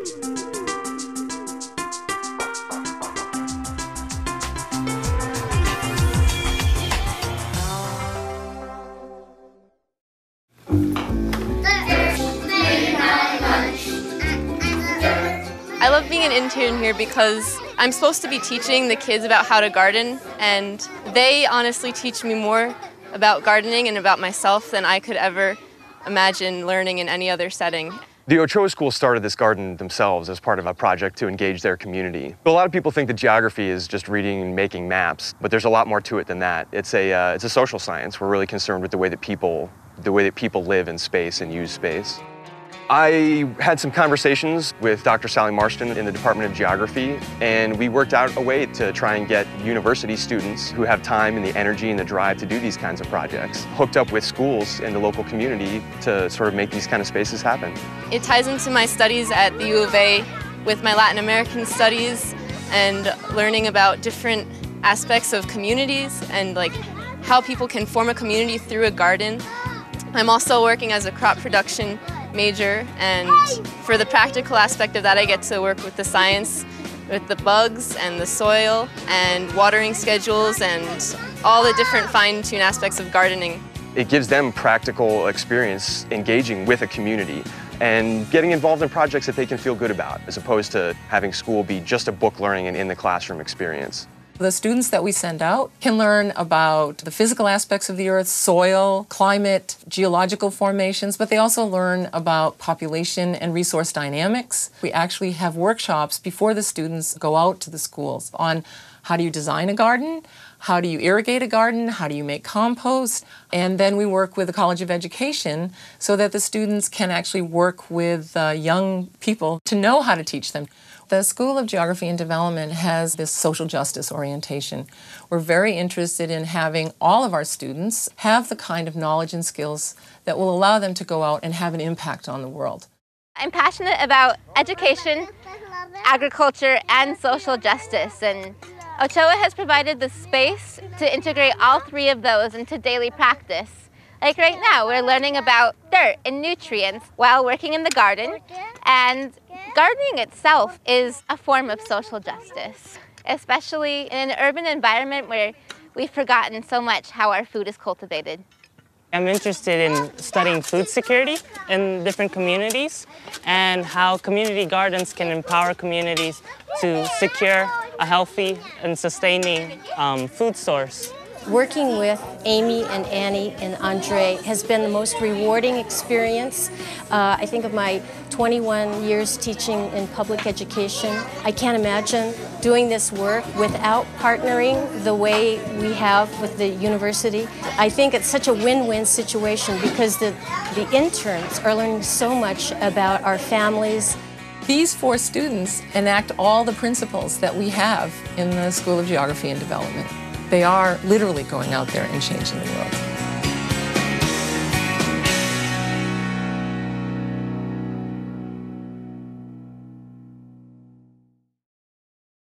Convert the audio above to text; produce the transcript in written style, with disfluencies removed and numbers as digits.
I love being an intern here because I'm supposed to be teaching the kids about how to garden, and they honestly teach me more about gardening and about myself than I could ever imagine learning in any other setting. The Ochoa school started this garden themselves as part of a project to engage their community. A lot of people think that geography is just reading and making maps, but there's a lot more to it than that. It's a social science. We're really concerned with the way that people live in space and use space. I had some conversations with Dr. SALLIE Marston in the Department of Geography, and we worked out a way to try and get university students who have time and the energy and the drive to do these kinds of projects hooked up with schools in the local community to sort of make these kind of spaces happen. It ties into my studies at the U of A with my Latin American studies and learning about different aspects of communities and like how people can form a community through a garden. I'm also working as a crop production major, and for the practical aspect of that I get to work with the science, with the bugs and the soil and watering schedules and all the different fine-tuned aspects of gardening. It gives them practical experience engaging with a community and getting involved in projects that they can feel good about, as opposed to having school be just a book learning and in the classroom experience. The students that we send out can learn about the physical aspects of the earth, soil, climate, geological formations, but they also learn about population and resource dynamics. We actually have workshops before the students go out to the schools on how do you design a garden, how do you irrigate a garden, how do you make compost, and then we work with the College of Education so that the students can actually work with young people to know how to teach them. The School of Geography and Development has this social justice orientation. We're very interested in having all of our students have the kind of knowledge and skills that will allow them to go out and have an impact on the world. I'm passionate about education, agriculture, and social justice, and Ochoa has provided the space to integrate all three of those into daily practice. Like right now, we're learning about dirt and nutrients while working in the garden, and gardening itself is a form of social justice, especially in an urban environment where we've forgotten so much how our food is cultivated. I'm interested in studying food security in different communities and how community gardens can empower communities to secure a healthy and sustaining food source. Working with Amy and Annie and Andre has been the most rewarding experience. I think of my 21 years teaching in public education. I can't imagine doing this work without partnering the way we have with the university. I think it's such a win-win situation because the interns are learning so much about our families. These 4 students enact all the principles that we have in the School of Geography and Development. They are literally going out there and changing the world.